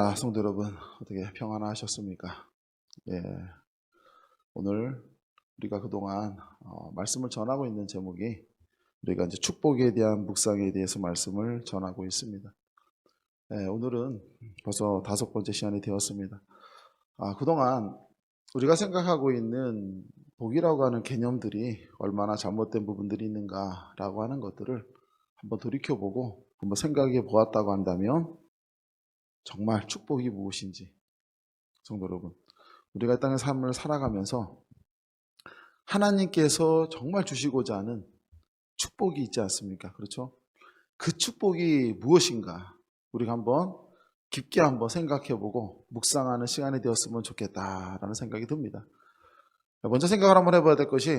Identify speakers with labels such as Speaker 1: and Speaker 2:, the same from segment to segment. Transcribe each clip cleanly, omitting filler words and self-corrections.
Speaker 1: 할렐루야, 성도 여러분, 어떻게 평안하셨습니까? 예, 오늘 우리가 그동안 말씀을 전하고 있는 제목이 우리가 이제 축복에 대한 묵상에 대해서 말씀을 전하고 있습니다. 예, 오늘은 벌써 5번째 시간이 되었습니다. 그동안 우리가 생각하고 있는 복이라고 하는 개념들이 얼마나 잘못된 부분들이 있는가라고 하는 것들을 한번 돌이켜보고 한번 생각해 보았다고 한다면 정말 축복이 무엇인지, 성도 여러분, 우리가 이 땅의 삶을 살아가면서 하나님께서 정말 주시고자 하는 축복이 있지 않습니까? 그렇죠? 그 축복이 무엇인가 우리가 한번 깊게 한번 생각해보고 묵상하는 시간이 되었으면 좋겠다라는 생각이 듭니다. 먼저 생각을 한번 해봐야 될 것이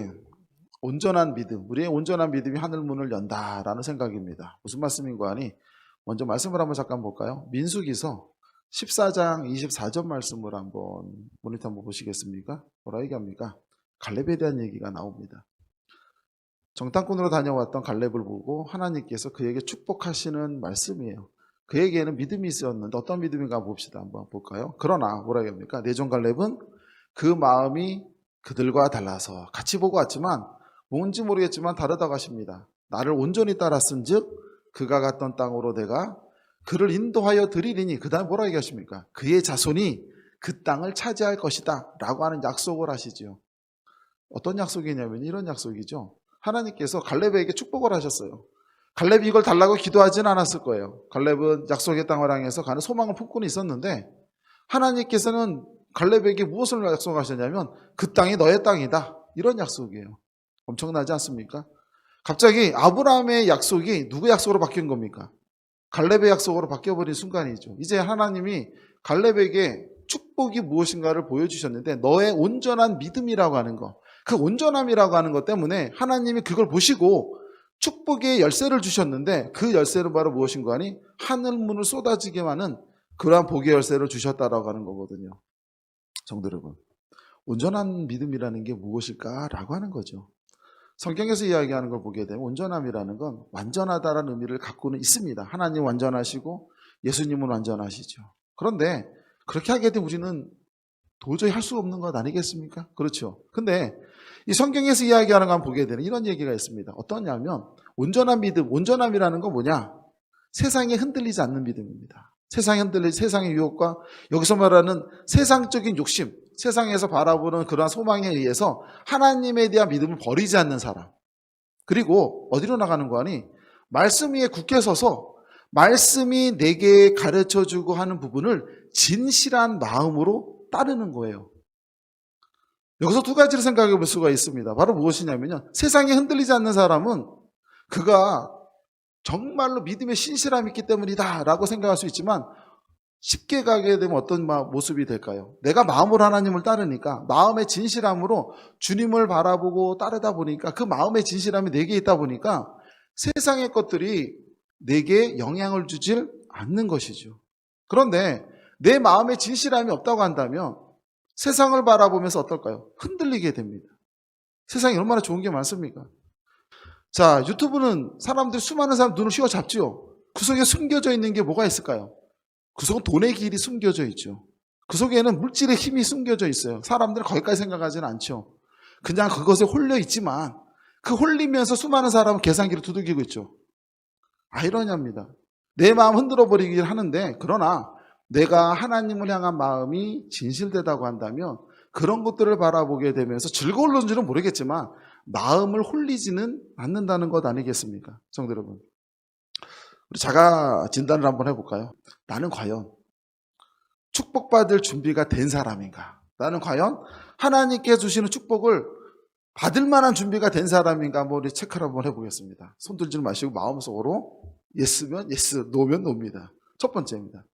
Speaker 1: 온전한 믿음, 우리의 온전한 믿음이 하늘문을 연다라는 생각입니다. 무슨 말씀인가 하니 먼저 말씀을 한번 잠깐 볼까요? 민수기서 14장 24절 말씀을 한번 모니터 한번 보시겠습니까? 뭐라 얘기합니까? 갈렙에 대한 얘기가 나옵니다. 정탐꾼으로 다녀왔던 갈렙을 보고 하나님께서 그에게 축복하시는 말씀이에요. 그에게는 믿음이 있었는데 어떤 믿음인가 봅시다. 한번 볼까요? 그러나 뭐라 얘기합니까? 내종 갈렙은 그 마음이 그들과 달라서 같이 보고 왔지만 뭔지 모르겠지만 다르다고 하십니다. 나를 온전히 따랐은 즉 그가 갔던 땅으로 내가 그를 인도하여 드리리니, 그 다음에 뭐라 얘기하십니까? 그의 자손이 그 땅을 차지할 것이다 라고 하는 약속을 하시죠. 어떤 약속이냐면 이런 약속이죠. 하나님께서 갈렙에게 축복을 하셨어요. 갈렙이 이걸 달라고 기도하지는 않았을 거예요. 갈렙은 약속의 땅을 향해서 가는 소망을 품고는 있었는데 하나님께서는 갈렙에게 무엇을 약속하셨냐면 그 땅이 너의 땅이다, 이런 약속이에요. 엄청나지 않습니까? 갑자기 아브라함의 약속이 누구 약속으로 바뀐 겁니까? 갈렙의 약속으로 바뀌어버린 순간이죠. 이제 하나님이 갈렙에게 축복이 무엇인가를 보여주셨는데 너의 온전한 믿음이라고 하는 것, 그 온전함이라고 하는 것 때문에 하나님이 그걸 보시고 축복의 열쇠를 주셨는데 그 열쇠는 바로 무엇인가 하니 하늘문을 쏟아지게 하는 그러한 복의 열쇠를 주셨다라고 하는 거거든요. 성도 여러분, 온전한 믿음이라는 게 무엇일까라고 하는 거죠. 성경에서 이야기하는 걸 보게 되면 온전함이라는 건 완전하다라는 의미를 갖고는 있습니다. 하나님 완전하시고 예수님은 완전하시죠. 그런데 그렇게 하게 되면 우리는 도저히 할 수 없는 것 아니겠습니까? 그렇죠. 근데 이 성경에서 이야기하는 걸 보게 되는 이런 얘기가 있습니다. 어떠냐면 온전한 믿음, 온전함이라는 건 뭐냐? 세상에 흔들리지 않는 믿음입니다. 세상에 흔들리지, 세상의 유혹과 여기서 말하는 세상적인 욕심, 세상에서 바라보는 그러한 소망에 의해서 하나님에 대한 믿음을 버리지 않는 사람. 그리고 어디로 나가는 거 아니? 말씀 위에 굳게 서서 말씀이 내게 가르쳐주고 하는 부분을 진실한 마음으로 따르는 거예요. 여기서 두 가지를 생각해 볼 수가 있습니다. 바로 무엇이냐면요, 세상에 흔들리지 않는 사람은 그가 정말로 믿음의 신실함이 있기 때문이다 라고 생각할 수 있지만 쉽게 가게 되면 어떤 모습이 될까요? 내가 마음으로 하나님을 따르니까 마음의 진실함으로 주님을 바라보고 따르다 보니까 그 마음의 진실함이 내게 있다 보니까 세상의 것들이 내게 영향을 주질 않는 것이죠. 그런데 내 마음의 진실함이 없다고 한다면 세상을 바라보면서 어떨까요? 흔들리게 됩니다. 세상이 얼마나 좋은 게 많습니까? 자, 유튜브는 사람들이 수많은 사람 눈을 휘어잡죠. 그 속에 숨겨져 있는 게 뭐가 있을까요? 그 속은 돈의 길이 숨겨져 있죠. 그 속에는 물질의 힘이 숨겨져 있어요. 사람들은 거기까지 생각하지는 않죠. 그냥 그것에 홀려 있지만 그 홀리면서 수많은 사람은 계산기를 두들기고 있죠. 아이러니합니다. 내 마음 흔들어 버리긴 하는데 그러나 내가 하나님을 향한 마음이 진실되다고 한다면 그런 것들을 바라보게 되면서 즐거울런지는 모르겠지만 마음을 홀리지는 않는다는 것 아니겠습니까? 성도 여러분, 우리 자가 진단을 한번 해볼까요? 나는 과연 축복받을 준비가 된 사람인가? 나는 과연 하나님께 주시는 축복을 받을 만한 준비가 된 사람인가? 한번 우리 체크를 한번 해보겠습니다. 손 들지 마시고 마음속으로 예스면 예스, 노면 노입니다. 첫 번째입니다.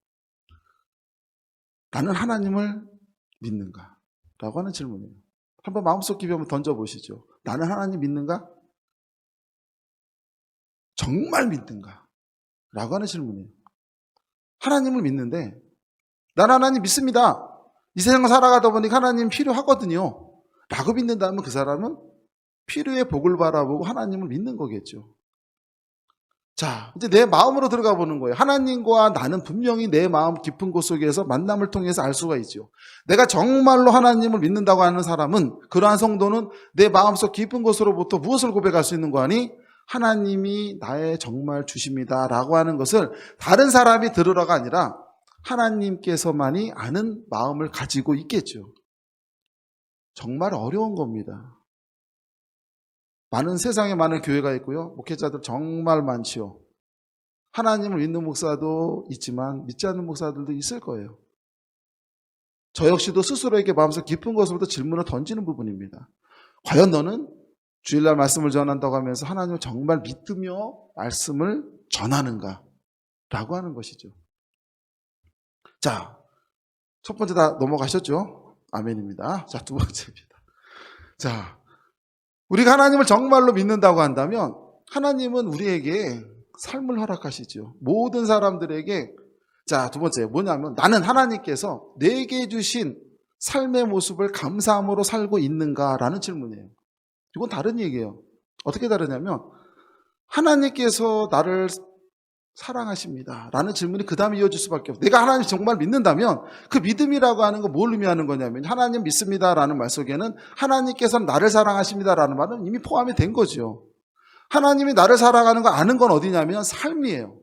Speaker 1: 나는 하나님을 믿는가? 라고 하는 질문이에요. 한번 마음속 깊이 한번 던져보시죠. 나는 하나님 믿는가? 정말 믿는가? 라고 하는 질문이에요. 하나님을 믿는데 나는 하나님 믿습니다. 이 세상을 살아가다 보니까 하나님 필요하거든요. 라고 믿는다면 그 사람은 필요의 복을 바라보고 하나님을 믿는 거겠죠. 자, 이제 내 마음으로 들어가 보는 거예요. 하나님과 나는 분명히 내 마음 깊은 곳 속에서 만남을 통해서 알 수가 있죠. 내가 정말로 하나님을 믿는다고 하는 사람은, 그러한 성도는 내 마음속 깊은 곳으로부터 무엇을 고백할 수 있는 거 아니? 하나님이 나의 정말 주십니다라고 하는 것을 다른 사람이 들으라가 아니라 하나님께서만이 아는 마음을 가지고 있겠죠. 정말 어려운 겁니다. 세상에 많은 교회가 있고요. 목회자들 정말 많지요. 하나님을 믿는 목사도 있지만 믿지 않는 목사들도 있을 거예요. 저 역시도 스스로에게 마음속 깊은 곳으로부터 질문을 던지는 부분입니다. 과연 너는 주일날 말씀을 전한다고 하면서 하나님을 정말 믿으며 말씀을 전하는가? 라고 하는 것이죠. 자, 첫 번째 다 넘어가셨죠? 아멘입니다. 자, 두 번째입니다. 자, 우리가 하나님을 정말로 믿는다고 한다면 하나님은 우리에게 삶을 허락하시죠. 모든 사람들에게. 자, 두 번째 뭐냐면 나는 하나님께서 내게 주신 삶의 모습을 감사함으로 살고 있는가라는 질문이에요. 이건 다른 얘기예요. 어떻게 다르냐면 하나님께서 나를 사랑하십니다 라는 질문이 그 다음에 이어질 수밖에 없어요. 내가 하나님 정말 믿는다면 그 믿음이라고 하는 건 뭘 의미하는 거냐면 하나님 믿습니다 라는 말 속에는 하나님께서는 나를 사랑하십니다 라는 말은 이미 포함이 된 거죠. 하나님이 나를 사랑하는 거 아는 건 어디냐면 삶이에요.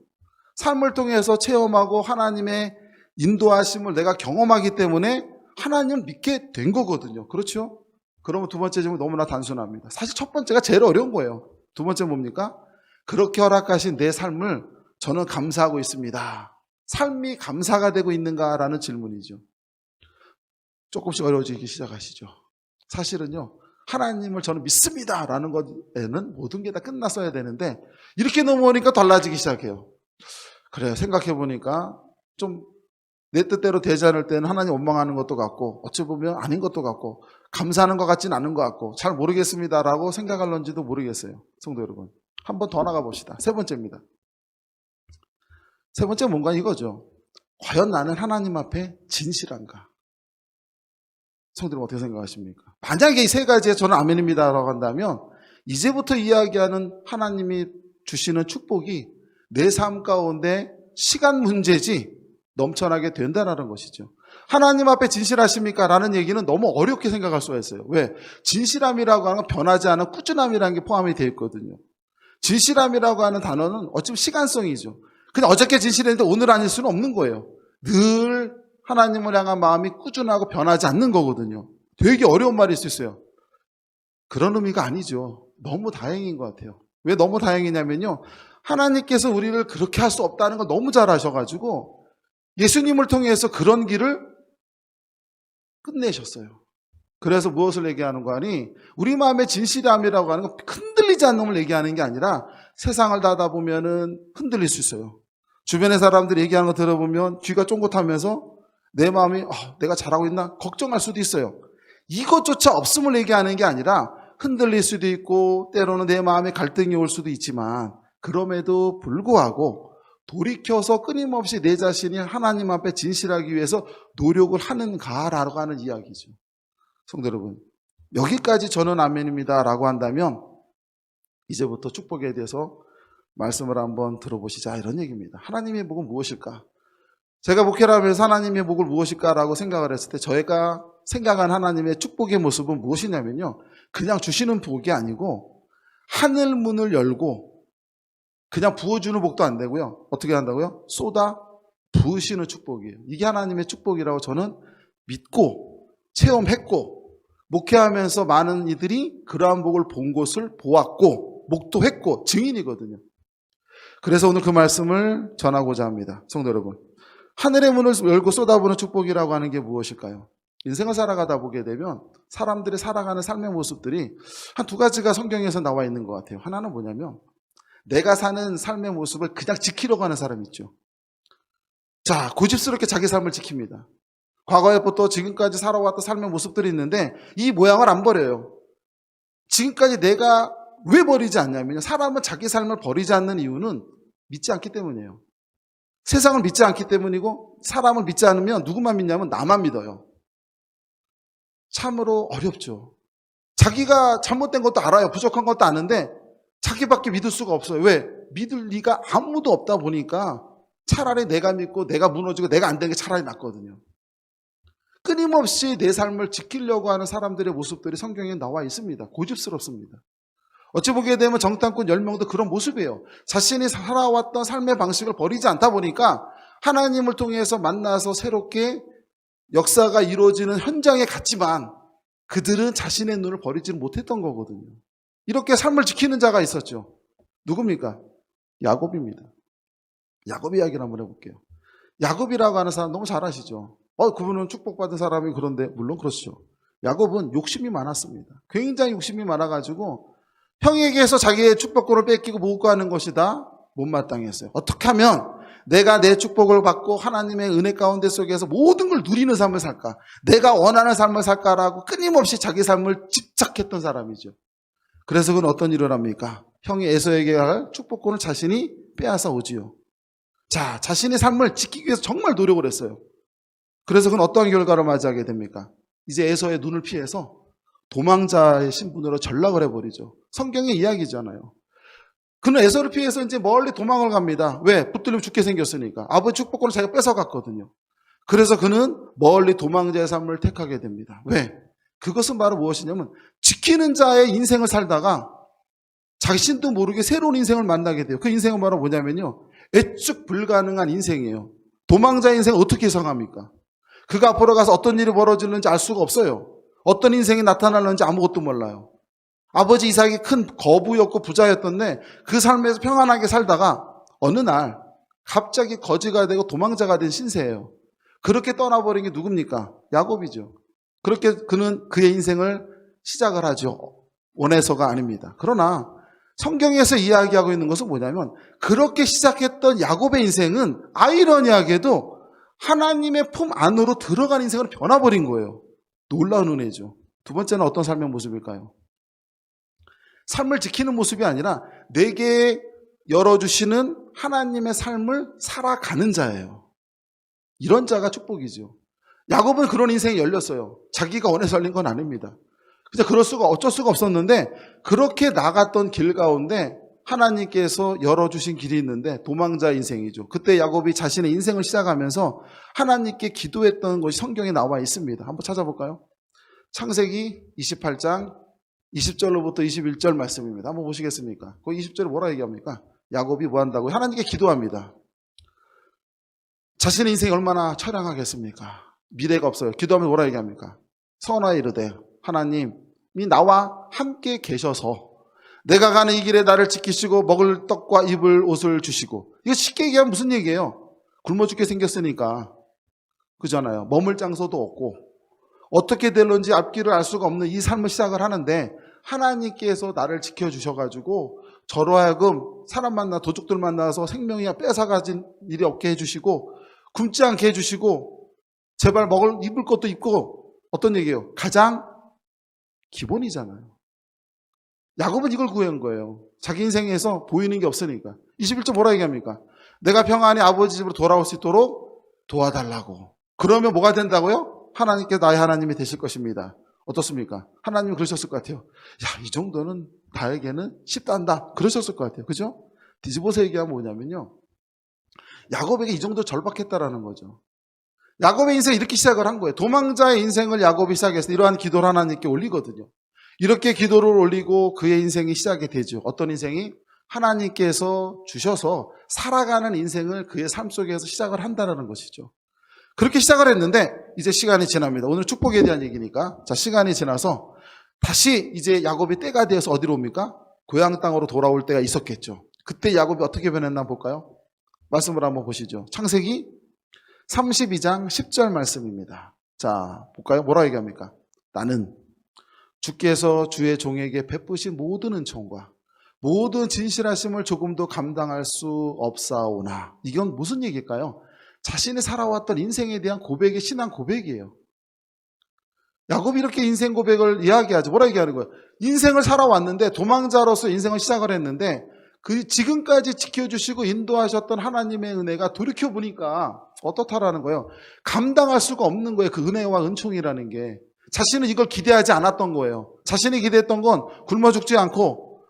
Speaker 1: 삶을 통해서 체험하고 하나님의 인도하심을 내가 경험하기 때문에 하나님을 믿게 된 거거든요. 그렇죠? 그러면 두 번째 질문 너무나 단순합니다. 사실 첫 번째가 제일 어려운 거예요. 두 번째 뭡니까? 그렇게 허락하신 내 삶을 저는 감사하고 있습니다. 삶이 감사가 되고 있는가라는 질문이죠. 조금씩 어려워지기 시작하시죠. 사실은요, 하나님을 저는 믿습니다 라는 것에는 모든 게 다 끝났어야 되는데 이렇게 넘어오니까 달라지기 시작해요. 그래요. 생각해보니까 좀 내 뜻대로 되지 않을 때는 하나님 원망하는 것도 같고 어찌 보면 아닌 것도 같고 감사하는 것 같지는 않은 것 같고 잘 모르겠습니다라고 생각할런지도 모르겠어요. 성도 여러분, 한 번 더 나가 봅시다. 세 번째입니다. 세 번째 뭔가 이거죠. 과연 나는 하나님 앞에 진실한가? 성도님 어떻게 생각하십니까? 만약에 이 세 가지에 저는 아멘입니다라고 한다면 이제부터 이야기하는 하나님이 주시는 축복이 내 삶 가운데 시간 문제지 넘쳐나게 된다는 것이죠. 하나님 앞에 진실하십니까? 라는 얘기는 너무 어렵게 생각할 수가 있어요. 왜? 진실함이라고 하는 건 변하지 않은 꾸준함이라는 게 포함이 되어 있거든요. 진실함이라고 하는 단어는 어쩌면 시간성이죠. 그냥 어저께 진실했는데 오늘 아닐 수는 없는 거예요. 늘 하나님을 향한 마음이 꾸준하고 변하지 않는 거거든요. 되게 어려운 말일 수 있어요. 그런 의미가 아니죠. 너무 다행인 것 같아요. 왜 너무 다행이냐면요, 하나님께서 우리를 그렇게 할 수 없다는 걸 너무 잘 아셔가지고 예수님을 통해서 그런 길을 끝내셨어요. 그래서 무엇을 얘기하는 거 아니? 우리 마음의 진실함이라고 하는 건 흔들리지 않는 걸 얘기하는 게 아니라 세상을 다다 보면은 흔들릴 수 있어요. 주변의 사람들이 얘기하는 거 들어보면 귀가 쫑긋하면서 내 마음이 내가 잘하고 있나 걱정할 수도 있어요. 이것조차 없음을 얘기하는 게 아니라 흔들릴 수도 있고 때로는 내 마음에 갈등이 올 수도 있지만 그럼에도 불구하고 돌이켜서 끊임없이 내 자신이 하나님 앞에 진실하기 위해서 노력을 하는가라고 하는 이야기죠. 성도 여러분, 여기까지 저는 아멘입니다 라고 한다면 이제부터 축복에 대해서 말씀을 한번 들어보시자 이런 얘기입니다. 하나님의 복은 무엇일까? 제가 목회를 하면서 하나님의 복을 무엇일까라고 생각을 했을 때 저희가 생각한 하나님의 축복의 모습은 무엇이냐면요, 그냥 주시는 복이 아니고 하늘 문을 열고 그냥 부어주는 복도 안 되고요. 어떻게 한다고요? 쏟아 부으시는 축복이에요. 이게 하나님의 축복이라고 저는 믿고 체험했고 목회하면서 많은 이들이 그러한 복을 본 것을 보았고 목도했고 증인이거든요. 그래서 오늘 그 말씀을 전하고자 합니다. 성도 여러분, 하늘의 문을 열고 쏟아부는 축복이라고 하는 게 무엇일까요? 인생을 살아가다 보게 되면 사람들이 살아가는 삶의 모습들이 한 두 가지가 성경에서 나와 있는 것 같아요. 하나는 뭐냐면 내가 사는 삶의 모습을 그냥 지키려고 하는 사람이 있죠. 자, 고집스럽게 자기 삶을 지킵니다. 과거에부터 지금까지 살아왔던 삶의 모습들이 있는데 이 모양을 안 버려요. 지금까지 내가 왜 버리지 않냐면 사람은 자기 삶을 버리지 않는 이유는 믿지 않기 때문이에요. 세상을 믿지 않기 때문이고 사람을 믿지 않으면 누구만 믿냐면 나만 믿어요. 참으로 어렵죠. 자기가 잘못된 것도 알아요. 부족한 것도 아는데 자기밖에 믿을 수가 없어요. 왜? 믿을 리가 아무도 없다 보니까 차라리 내가 믿고 내가 무너지고 내가 안 되는 게 차라리 낫거든요. 끊임없이 내 삶을 지키려고 하는 사람들의 모습들이 성경에 나와 있습니다. 고집스럽습니다. 어찌 보게 되면 정탐꾼 10명도 그런 모습이에요. 자신이 살아왔던 삶의 방식을 버리지 않다 보니까 하나님을 통해서 만나서 새롭게 역사가 이루어지는 현장에 갔지만 그들은 자신의 눈을 버리지는 못했던 거거든요. 이렇게 삶을 지키는 자가 있었죠. 누굽니까? 야곱입니다. 야곱 이야기를 한번 해볼게요. 야곱이라고 하는 사람 너무 잘 아시죠? 그분은 축복받은 사람이 그런데 물론 그렇죠. 야곱은 욕심이 많았습니다. 굉장히 욕심이 많아가지고 형에게서 자기의 축복권을 뺏기고 모으고하는 것이 다 못마땅했어요. 어떻게 하면 내가 내 축복을 받고 하나님의 은혜 가운데 속에서 모든 걸 누리는 삶을 살까? 내가 원하는 삶을 살까라고 끊임없이 자기 삶을 집착했던 사람이죠. 그래서 그는 어떤 일을 합니까? 형이 에서에게 할 축복권을 자신이 빼앗아 오지요. 자, 자신의 삶을 지키기 위해서 정말 노력을 했어요. 그래서 그는 어떠한 결과를 맞이하게 됩니까? 이제 에서의 눈을 피해서 도망자의 신분으로 전락을 해버리죠. 성경의 이야기잖아요. 그는 에서를 피해서 이제 멀리 도망을 갑니다. 왜? 붙들리면 죽게 생겼으니까. 아버지 축복권을 자기가 뺏어갔거든요. 그래서 그는 멀리 도망자의 삶을 택하게 됩니다. 왜? 그것은 바로 무엇이냐면 지키는 자의 인생을 살다가 자신도 모르게 새로운 인생을 만나게 돼요. 그 인생은 바로 뭐냐면요, 애축 불가능한 인생이에요. 도망자 인생을 어떻게 예상합니까? 그가 앞으로 가서 어떤 일이 벌어지는지 알 수가 없어요. 어떤 인생이 나타나는지 아무것도 몰라요. 아버지 이삭이 큰 거부였고 부자였던데 그 삶에서 평안하게 살다가 어느 날 갑자기 거지가 되고 도망자가 된 신세예요. 그렇게 떠나버린 게 누굽니까? 야곱이죠. 그렇게 그는 그의 인생을 시작을 하죠. 원해서가 아닙니다. 그러나 성경에서 이야기하고 있는 것은 뭐냐면 그렇게 시작했던 야곱의 인생은 아이러니하게도 하나님의 품 안으로 들어간 인생으로 변화버린 거예요. 놀라운 은혜죠. 두 번째는 어떤 삶의 모습일까요? 삶을 지키는 모습이 아니라 내게 열어주시는 하나님의 삶을 살아가는 자예요. 이런 자가 축복이죠. 야곱은 그런 인생이 열렸어요. 자기가 원해서 열린 건 아닙니다. 그냥 어쩔 수가 없었는데 그렇게 나갔던 길 가운데 하나님께서 열어주신 길이 있는데 도망자 인생이죠. 그때 야곱이 자신의 인생을 시작하면서 하나님께 기도했던 것이 성경에 나와 있습니다. 한번 찾아볼까요? 창세기 28장 20절로부터 21절 말씀입니다. 한번 보시겠습니까? 그 20절에 뭐라 얘기합니까? 야곱이 뭐 한다고요? 하나님께 기도합니다. 자신의 인생이 얼마나 처량하겠습니까? 미래가 없어요. 기도하면 뭐라 얘기합니까? 선하여 이르되 하나님이 나와 함께 계셔서 내가 가는 이 길에 나를 지키시고 먹을 떡과 입을 옷을 주시고, 이거 쉽게 얘기하면 무슨 얘기예요? 굶어 죽게 생겼으니까, 그잖아요. 머물 장소도 없고 어떻게 될런지 앞길을 알 수가 없는 이 삶을 시작을 하는데 하나님께서 나를 지켜주셔가지고 저로 하여금 사람 만나 도둑들 만나서 생명이야 뺏어가진 일이 없게 해주시고 굶지 않게 해주시고 제발 입을 것도 입고, 어떤 얘기예요? 가장 기본이잖아요. 야곱은 이걸 구한 거예요. 자기 인생에서 보이는 게 없으니까. 21절 뭐라 얘기합니까? 내가 평안히 아버지 집으로 돌아올 수 있도록 도와달라고. 그러면 뭐가 된다고요? 하나님께 나의 하나님이 되실 것입니다. 어떻습니까? 하나님이 그러셨을 것 같아요. 야, 이 정도는 나에게는 쉽단다. 그러셨을 것 같아요. 그죠? 뒤집어서 얘기하면 뭐냐면요, 야곱에게 이 정도 절박했다라는 거죠. 야곱의 인생이 이렇게 시작을 한 거예요. 도망자의 인생을 야곱이 시작해서 이러한 기도를 하나님께 올리거든요. 이렇게 기도를 올리고 그의 인생이 시작이 되죠. 어떤 인생이? 하나님께서 주셔서 살아가는 인생을 그의 삶 속에서 시작을 한다는 것이죠. 그렇게 시작을 했는데 이제 시간이 지납니다. 오늘 축복에 대한 얘기니까. 자, 시간이 지나서 다시 이제 야곱이 때가 되어서 어디로 옵니까? 고향 땅으로 돌아올 때가 있었겠죠. 그때 야곱이 어떻게 변했나 볼까요? 말씀을 한번 보시죠. 창세기 32장 10절 말씀입니다. 자, 볼까요? 뭐라 얘기합니까? 나는 주께서 주의 종에게 베푸신 모든 은총과 모든 진실하심을 조금도 감당할 수 없사오나. 이건 무슨 얘기일까요? 자신이 살아왔던 인생에 대한 고백의 신앙 고백이에요. 야곱이 이렇게 인생 고백을 이야기하죠. 뭐라 얘기하는 거예요? 인생을 살아왔는데, 도망자로서 인생을 시작을 했는데 그 지금까지 지켜주시고 인도하셨던 하나님의 은혜가 돌이켜보니까 어떻다라는 거예요? 감당할 수가 없는 거예요. 그 은혜와 은총이라는 게. 자신은 이걸 기대하지 않았던 거예요. 자신이 기대했던 건 굶어 죽지 않고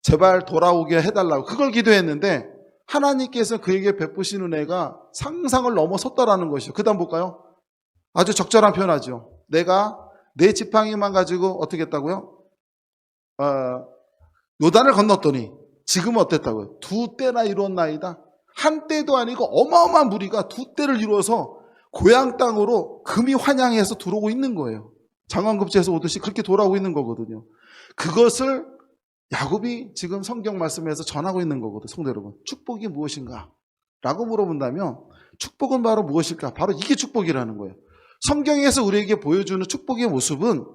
Speaker 1: 제발 돌아오게 해달라고 그걸 기도했는데 하나님께서 그에게 베푸신 은혜가 상상을 넘어섰다라는 것이죠. 그 다음 볼까요? 아주 적절한 표현하죠. 내가 내 지팡이만 가지고 어떻게 했다고요? 요단을 건넜더니 지금은 어땠다고요? 두 때나 이루었나이다. 한 때도 아니고 어마어마한 무리가 두 때를 이루어서 고향 땅으로 금이 환양해서 들어오고 있는 거예요. 장왕급제에서 오듯이 그렇게 돌아오고 있는 거거든요. 그것을 야곱이 지금 성경 말씀에서 전하고 있는 거거든요. 성도 여러분, 축복이 무엇인가? 라고 물어본다면 축복은 바로 무엇일까? 바로 이게 축복이라는 거예요. 성경에서 우리에게 보여주는 축복의 모습은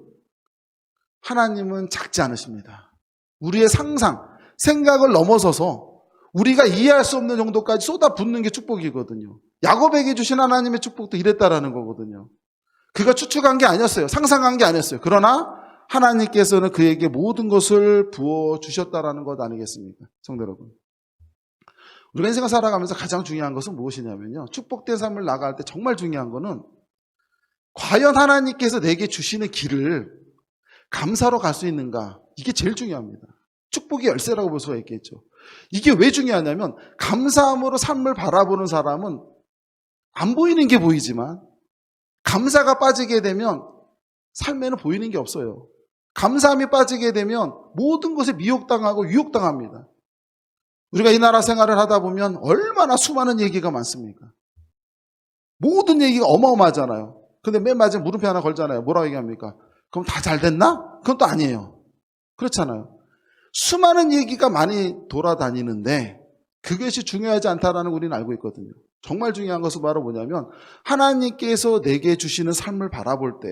Speaker 1: 하나님은 작지 않으십니다. 우리의 상상, 생각을 넘어서서 우리가 이해할 수 없는 정도까지 쏟아붓는 게 축복이거든요. 야곱에게 주신 하나님의 축복도 이랬다라는 거거든요. 그가 추측한 게 아니었어요. 상상한 게 아니었어요. 그러나 하나님께서는 그에게 모든 것을 부어주셨다라는 것 아니겠습니까? 성도 여러분. 우리가 인생을 살아가면서 가장 중요한 것은 무엇이냐면요. 축복된 삶을 나갈 때 정말 중요한 거는 과연 하나님께서 내게 주시는 길을 감사로 갈 수 있는가? 이게 제일 중요합니다. 축복의 열쇠라고 볼 수가 있겠죠. 이게 왜 중요하냐면 감사함으로 삶을 바라보는 사람은 안 보이는 게 보이지만 감사가 빠지게 되면 삶에는 보이는 게 없어요. 감사함이 빠지게 되면 모든 것에 미혹당하고 유혹당합니다. 우리가 이 나라 생활을 하다 보면 얼마나 수많은 얘기가 많습니까? 모든 얘기가 어마어마하잖아요. 근데 맨 마지막에 물음표 하나 걸잖아요. 뭐라고 얘기합니까? 그럼 다 잘 됐나? 그건 또 아니에요. 그렇잖아요. 수많은 얘기가 많이 돌아다니는데 그것이 중요하지 않다라는 걸 우리는 알고 있거든요. 정말 중요한 것은 바로 뭐냐면 하나님께서 내게 주시는 삶을 바라볼 때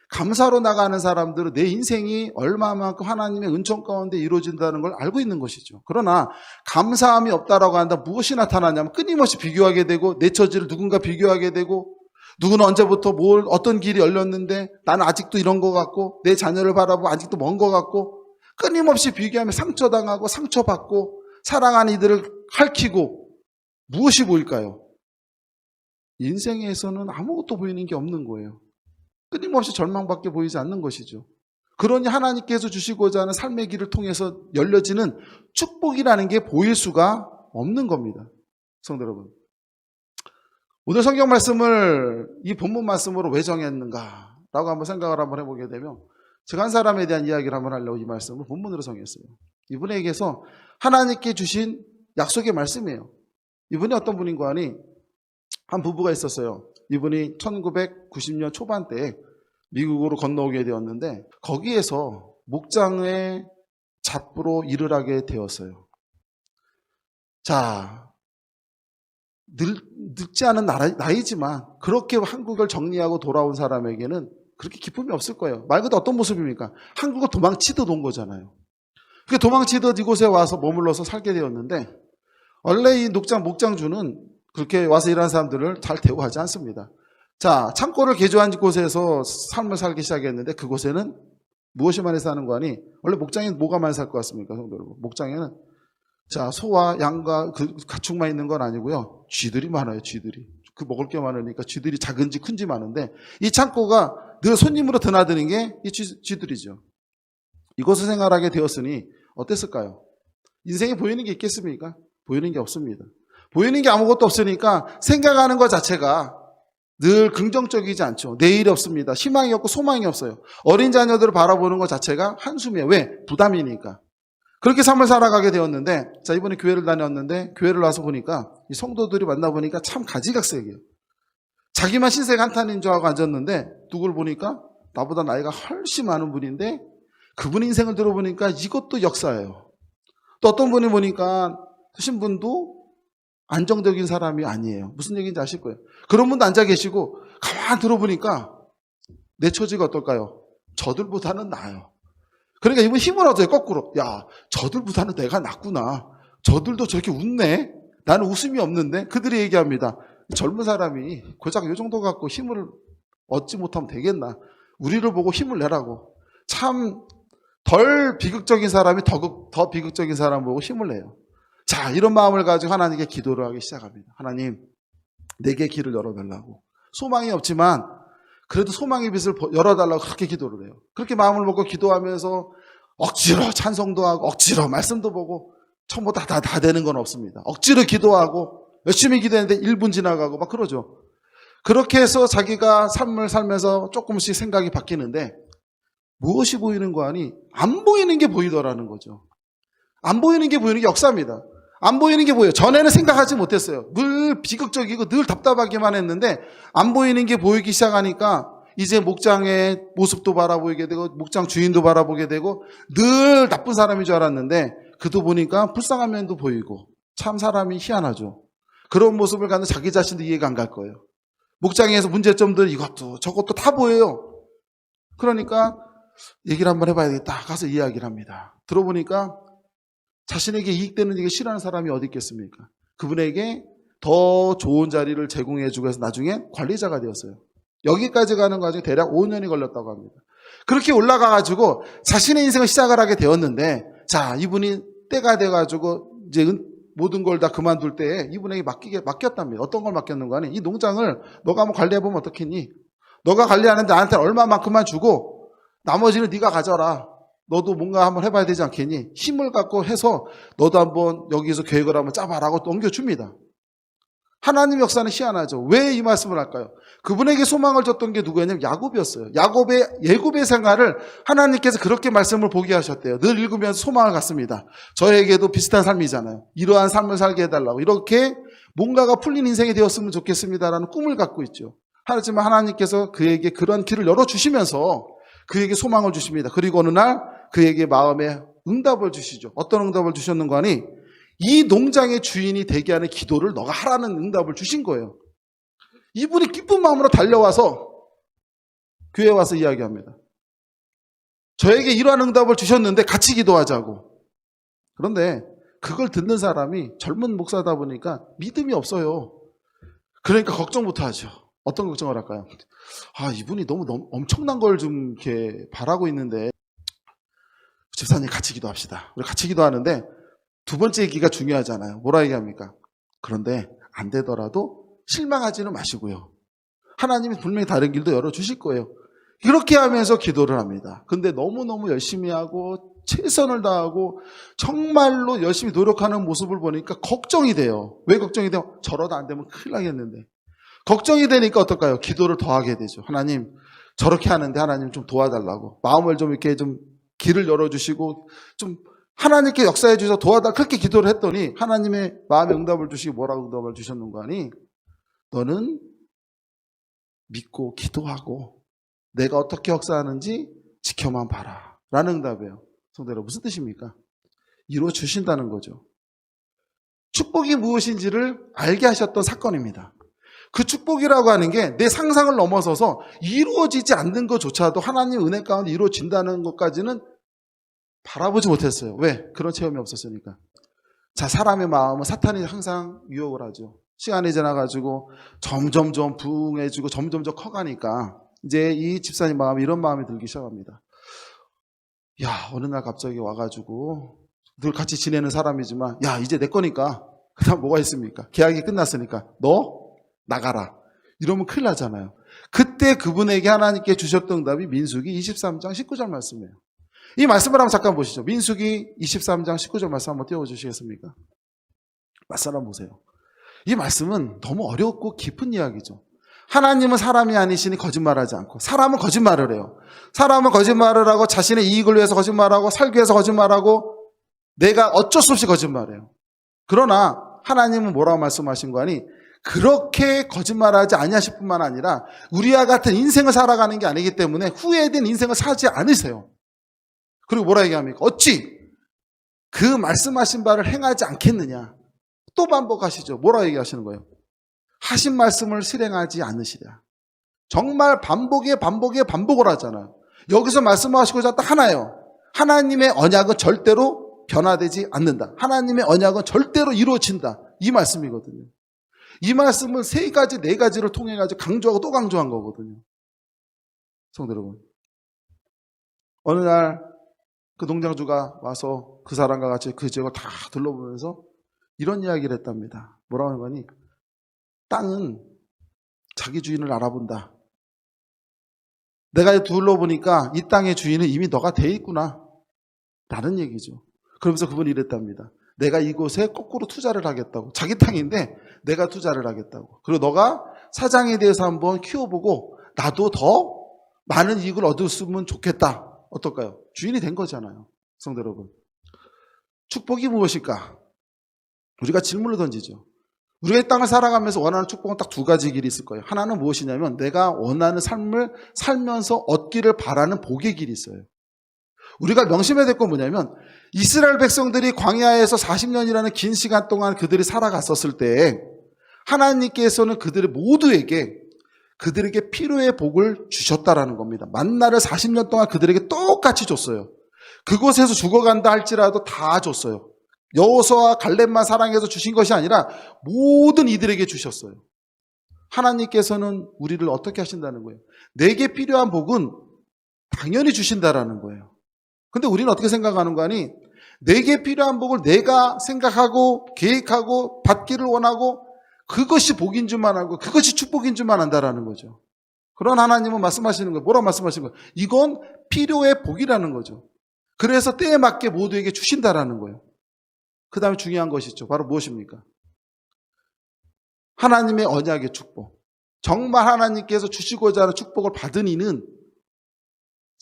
Speaker 1: 감사로 나가는 사람들은 내 인생이 얼마만큼 하나님의 은총 가운데 이루어진다는 걸 알고 있는 것이죠. 그러나 감사함이 없다라고 한다 무엇이 나타나냐면 끊임없이 비교하게 되고 내 처지를 누군가 비교하게 되고 누구는 언제부터 어떤 길이 열렸는데 나는 아직도 이런 것 같고 내 자녀를 바라보고 아직도 먼 것 같고 끊임없이 비교하며 상처당하고 상처받고 사랑하는 이들을 핥히고 무엇이 보일까요? 인생에서는 아무것도 보이는 게 없는 거예요. 끊임없이 절망밖에 보이지 않는 것이죠. 그러니 하나님께서 주시고자 하는 삶의 길을 통해서 열려지는 축복이라는 게 보일 수가 없는 겁니다. 성도 여러분. 오늘 성경 말씀을 이 본문 말씀으로 왜 정했는가? 라고 한번 생각을 한번 해보게 되면 제가 한 사람에 대한 이야기를 한번 하려고 이 말씀을 본문으로 정했어요. 이분에게서 하나님께 주신 약속의 말씀이에요. 이분이 어떤 분인가 하니 한 부부가 있었어요. 이분이 1990년 초반대에 미국으로 건너오게 되었는데 거기에서 목장의 잡부로 일을 하게 되었어요. 자, 늙지 않은 나이지만 그렇게 한국을 정리하고 돌아온 사람에게는 그렇게 기쁨이 없을 거예요. 말 그대로 어떤 모습입니까? 한국을 도망치듯 온 거잖아요. 그렇게 도망치듯 이곳에 와서 머물러서 살게 되었는데 원래 이 목장주는 그렇게 와서 일하는 사람들을 잘 대우하지 않습니다. 자, 창고를 개조한 곳에서 삶을 살기 시작했는데 그곳에는 무엇이 많이 사는 거 아니? 원래 목장에 뭐가 많이 살 것 같습니까? 성도 여러분? 목장에는 자, 소와 양과 그 가축만 있는 건 아니고요. 쥐들이 많아요, 쥐들이. 그 먹을 게 많으니까 쥐들이 작은지 큰지 많은데 이 창고가 늘 손님으로 드나드는 게 이 쥐들이죠. 이곳을 생활하게 되었으니 어땠을까요? 인생에 보이는 게 있겠습니까? 보이는 게 없습니다. 보이는 게 아무것도 없으니까 생각하는 것 자체가 늘 긍정적이지 않죠. 내일이 없습니다. 희망이 없고 소망이 없어요. 어린 자녀들을 바라보는 것 자체가 한숨이에요. 왜? 부담이니까. 그렇게 삶을 살아가게 되었는데 자 이번에 교회를 다녔는데 교회를 와서 보니까 이 성도들이 만나보니까 참 가지각색이에요. 자기만 신세 한탄인 줄 알고 앉았는데 누굴 보니까 나보다 나이가 훨씬 많은 분인데 그분 인생을 들어보니까 이것도 역사예요. 또 어떤 분이 보니까 하신 분도 안정적인 사람이 아니에요. 무슨 얘기인지 아실 거예요. 그런 분도 앉아 계시고 가만 들어보니까 내 처지가 어떨까요? 저들보다는 나아요. 그러니까 이분 힘을 얻어요. 거꾸로. 야, 저들보다는 내가 낫구나. 저들도 저렇게 웃네. 나는 웃음이 없는데. 그들이 얘기합니다. 젊은 사람이 고작 이 정도 갖고 힘을 얻지 못하면 되겠나. 우리를 보고 힘을 내라고. 참 덜 비극적인 사람이 더 비극적인 사람 보고 힘을 내요. 자, 이런 마음을 가지고 하나님께 기도를 하기 시작합니다. 하나님, 내게 길을 열어달라고. 소망이 없지만 그래도 소망의 빛을 열어달라고 그렇게 기도를 해요. 그렇게 마음을 먹고 기도하면서 억지로 찬송도 하고 억지로 말씀도 보고 전부 다 되는 건 없습니다. 억지로 기도하고 열심히 기도했는데 1분 지나가고 막 그러죠. 그렇게 해서 자기가 삶을 살면서 조금씩 생각이 바뀌는데 무엇이 보이는 거 아니? 안 보이는 게 보이더라는 거죠. 안 보이는 게 보이는 게 역사입니다. 안 보이는 게 보여요. 전에는 생각하지 못했어요. 늘 비극적이고 늘 답답하기만 했는데 안 보이는 게 보이기 시작하니까 이제 목장의 모습도 바라보게 되고 목장 주인도 바라보게 되고 늘 나쁜 사람인 줄 알았는데 그도 보니까 불쌍한 면도 보이고 참 사람이 희한하죠. 그런 모습을 갖는 자기 자신도 이해가 안 갈 거예요. 목장에서 문제점들 이것도 저것도 다 보여요. 그러니까 얘기를 한번 해봐야겠다. 가서 이야기를 합니다. 들어보니까 자신에게 이익되는 얘기 싫어하는 사람이 어디 있겠습니까? 그분에게 더 좋은 자리를 제공해주고 해서 나중에 관리자가 되었어요. 여기까지 가는 과정에 대략 5년이 걸렸다고 합니다. 그렇게 올라가가지고 자신의 인생을 시작을 하게 되었는데 자, 이분이 때가 돼가지고 이제 모든 걸 다 그만둘 때에 이분에게 맡겼답니다. 어떤 걸 맡겼는가 하니 이 농장을 너가 한번 관리해보면 어떻겠니? 너가 관리하는데 나한테 얼마만큼만 주고 나머지는 네가 가져라. 너도 뭔가 한번 해봐야 되지 않겠니? 힘을 갖고 해서 너도 한번 여기서 계획을 한번 짜봐라고 넘겨줍니다. 하나님 역사는 희한하죠. 왜 이 말씀을 할까요? 그분에게 소망을 줬던 게 누구였냐면 야곱이었어요. 예굽의 생활을 하나님께서 그렇게 말씀을 보게 하셨대요. 늘 읽으면서 소망을 갖습니다. 저에게도 비슷한 삶이잖아요. 이러한 삶을 살게 해달라고. 이렇게 뭔가가 풀린 인생이 되었으면 좋겠습니다라는 꿈을 갖고 있죠. 하지만 하나님께서 그에게 그런 길을 열어주시면서 그에게 소망을 주십니다. 그리고 어느 날 그에게 마음에 응답을 주시죠. 어떤 응답을 주셨는가 하니 이 농장의 주인이 되게 하는 기도를 너가 하라는 응답을 주신 거예요. 이분이 기쁜 마음으로 달려와서 교회에 와서 이야기합니다. 저에게 이러한 응답을 주셨는데 같이 기도하자고. 그런데 그걸 듣는 사람이 젊은 목사다 보니까 믿음이 없어요. 그러니까 걱정부터 하죠. 어떤 걱정을 할까요? 아, 이분이 너무 엄청난 걸 좀 이렇게 바라고 있는데 집사님 같이 기도합시다. 우리 같이 기도하는데 두 번째 얘기가 중요하잖아요. 뭐라 얘기합니까? 그런데 안 되더라도 실망하지는 마시고요. 하나님이 분명히 다른 길도 열어주실 거예요. 이렇게 하면서 기도를 합니다. 근데 너무너무 열심히 하고 최선을 다하고 정말로 열심히 노력하는 모습을 보니까 걱정이 돼요. 왜 걱정이 돼요? 저러다 안 되면 큰일 나겠는데. 걱정이 되니까 어떨까요? 기도를 더 하게 되죠. 하나님 저렇게 하는데 하나님 좀 도와달라고. 마음을 좀 이렇게 좀 길을 열어주시고 좀 하나님께 역사해 주셔서 도와달라. 그렇게 기도를 했더니 하나님의 마음에 응답을 주시고 뭐라고 응답을 주셨는가 하니 너는 믿고 기도하고 내가 어떻게 역사하는지 지켜만 봐라 라는 응답이에요. 성도 여러분 무슨 뜻입니까? 이루어 주신다는 거죠. 축복이 무엇인지를 알게 하셨던 사건입니다. 그 축복이라고 하는 게 내 상상을 넘어서서 이루어지지 않는 것조차도 하나님 은혜 가운데 이루어진다는 것까지는 바라보지 못했어요. 왜? 그런 체험이 없었으니까. 자, 사람의 마음은 사탄이 항상 유혹을 하죠. 시간이 지나가지고 점점점 부흥해지고 점점점 커가니까 이제 이 집사님 마음이 이런 마음이 들기 시작합니다. 야, 어느 날 갑자기 와가지고 늘 같이 지내는 사람이지만 야, 이제 내 거니까 그 다음 뭐가 있습니까? 계약이 끝났으니까 너 나가라. 이러면 큰일 나잖아요. 그때 그분에게 하나님께 주셨던 응답이 민수기 23장 19절 말씀이에요. 이 말씀을 한번 잠깐 보시죠. 민수기 23장 19절 말씀 한번 띄워주시겠습니까? 말씀 한번 보세요. 이 말씀은 너무 어렵고 깊은 이야기죠. 하나님은 사람이 아니시니 거짓말하지 않고 사람은 거짓말을 해요. 사람은 거짓말을 하고 자신의 이익을 위해서 거짓말하고 살기 위해서 거짓말하고 내가 어쩔 수 없이 거짓말해요. 그러나 하나님은 뭐라고 말씀하신 거 아니? 그렇게 거짓말하지 아니하실 뿐만 아니라 우리와 같은 인생을 살아가는 게 아니기 때문에 후회된 인생을 살지 않으세요. 그리고 뭐라 얘기합니까? 어찌 그 말씀하신 바를 행하지 않겠느냐? 또 반복하시죠. 뭐라 얘기하시는 거예요? 하신 말씀을 실행하지 않으시랴. 정말 반복을 하잖아요. 여기서 말씀하시고자 딱 하나예요. 하나님의 언약은 절대로 변화되지 않는다. 하나님의 언약은 절대로 이루어진다. 이 말씀이거든요. 이 말씀은 세 가지, 네 가지를 통해 가지고 강조하고 또 강조한 거거든요. 성도 여러분, 어느 날 그 농장주가 와서 그 사람과 같이 그 지역을 다 둘러보면서 이런 이야기를 했답니다. 뭐라고 하니? 땅은 자기 주인을 알아본다. 내가 둘러보니까 이 땅의 주인은 이미 너가 돼 있구나. 라는 얘기죠. 그러면서 그분이 이랬답니다. 내가 이곳에 거꾸로 투자를 하겠다고. 자기 땅인데 내가 투자를 하겠다고. 그리고 너가 사장에 대해서 한번 키워보고 나도 더 많은 이익을 얻었으면 좋겠다. 어떨까요? 주인이 된 거잖아요. 성도 여러분. 축복이 무엇일까? 우리가 질문을 던지죠. 우리가 이 땅을 살아가면서 원하는 축복은 딱 두 가지 길이 있을 거예요. 하나는 무엇이냐면 내가 원하는 삶을 살면서 얻기를 바라는 복의 길이 있어요. 우리가 명심해야 될 건 뭐냐면 이스라엘 백성들이 광야에서 40년이라는 긴 시간 동안 그들이 살아갔었을 때 하나님께서는 그들의 모두에게 그들에게 필요의 복을 주셨다라는 겁니다. 만나를 40년 동안 그들에게 똑같이 줬어요. 그곳에서 죽어간다 할지라도 다 줬어요. 여호수아와 갈렙만 사랑해서 주신 것이 아니라 모든 이들에게 주셨어요. 하나님께서는 우리를 어떻게 하신다는 거예요? 내게 필요한 복은 당연히 주신다라는 거예요. 근데 우리는 어떻게 생각하는 거 아니? 내게 필요한 복을 내가 생각하고 계획하고 받기를 원하고 그것이 복인 줄만 알고 그것이 축복인 줄만 안다라는 거죠. 그런 하나님은 말씀하시는 거예요. 뭐라고 말씀하시는 거예요? 이건 필요의 복이라는 거죠. 그래서 때에 맞게 모두에게 주신다라는 거예요. 그 다음에 중요한 것이 있죠. 바로 무엇입니까? 하나님의 언약의 축복. 정말 하나님께서 주시고자 하는 축복을 받은 이는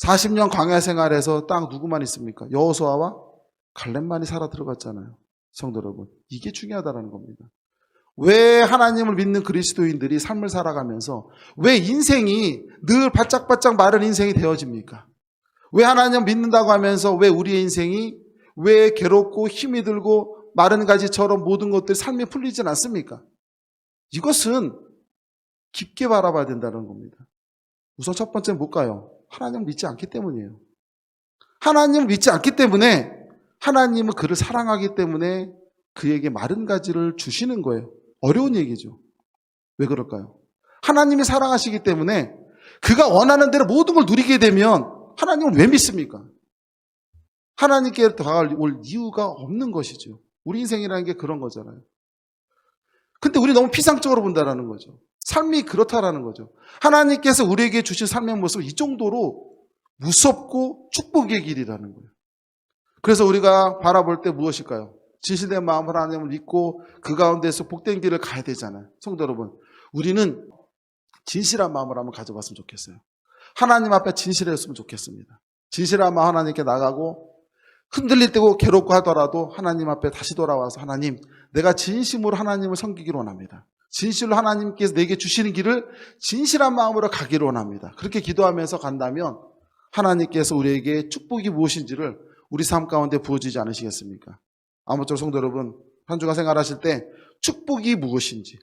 Speaker 1: 40년 광야 생활에서 딱 누구만 있습니까? 여호수아와 갈렙만이 살아 들어갔잖아요. 성도 여러분, 이게 중요하다는 겁니다. 왜 하나님을 믿는 그리스도인들이 삶을 살아가면서 왜 인생이 늘 바짝바짝 마른 인생이 되어집니까? 왜 하나님 믿는다고 하면서 왜 우리의 인생이 왜 괴롭고 힘이 들고 마른 가지처럼 모든 것들이 삶이 풀리진 않습니까? 이것은 깊게 바라봐야 된다는 겁니다. 우선 첫 번째는 뭘까요? 하나님을 믿지 않기 때문이에요. 하나님을 믿지 않기 때문에 하나님은 그를 사랑하기 때문에 그에게 마른 가지를 주시는 거예요. 어려운 얘기죠. 왜 그럴까요? 하나님이 사랑하시기 때문에 그가 원하는 대로 모든 걸 누리게 되면 하나님을 왜 믿습니까? 하나님께 다가올 이유가 없는 것이죠. 우리 인생이라는 게 그런 거잖아요. 근데 우리 너무 피상적으로 본다라는 거죠. 삶이 그렇다라는 거죠. 하나님께서 우리에게 주신 삶의 모습은 이 정도로 무섭고 축복의 길이라는 거예요. 그래서 우리가 바라볼 때 무엇일까요? 진실된 마음으로 하나님을 믿고 그 가운데서 복된 길을 가야 되잖아요. 성도 여러분, 우리는 진실한 마음을 한번 가져봤으면 좋겠어요. 하나님 앞에 진실했으면 좋겠습니다. 진실한 마음 하나님께 나가고 흔들릴 때고 괴롭고 하더라도 하나님 앞에 다시 돌아와서 하나님, 내가 진심으로 하나님을 섬기기를 원합니다. 진실로 하나님께서 내게 주시는 길을 진실한 마음으로 가기를 원합니다. 그렇게 기도하면서 간다면 하나님께서 우리에게 축복이 무엇인지를 우리 삶 가운데 부어주지 않으시겠습니까? 아무쪼록 성도 여러분, 한 주간 생활하실 때 축복이 무엇인지,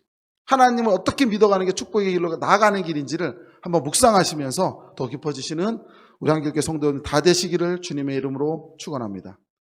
Speaker 1: 하나님을 어떻게 믿어가는 게 축복의 길로 나아가는 길인지를 한번 묵상하시면서 더 깊어지시는 우리 한국교회 성도 여러분 다 되시기를 주님의 이름으로 축원합니다.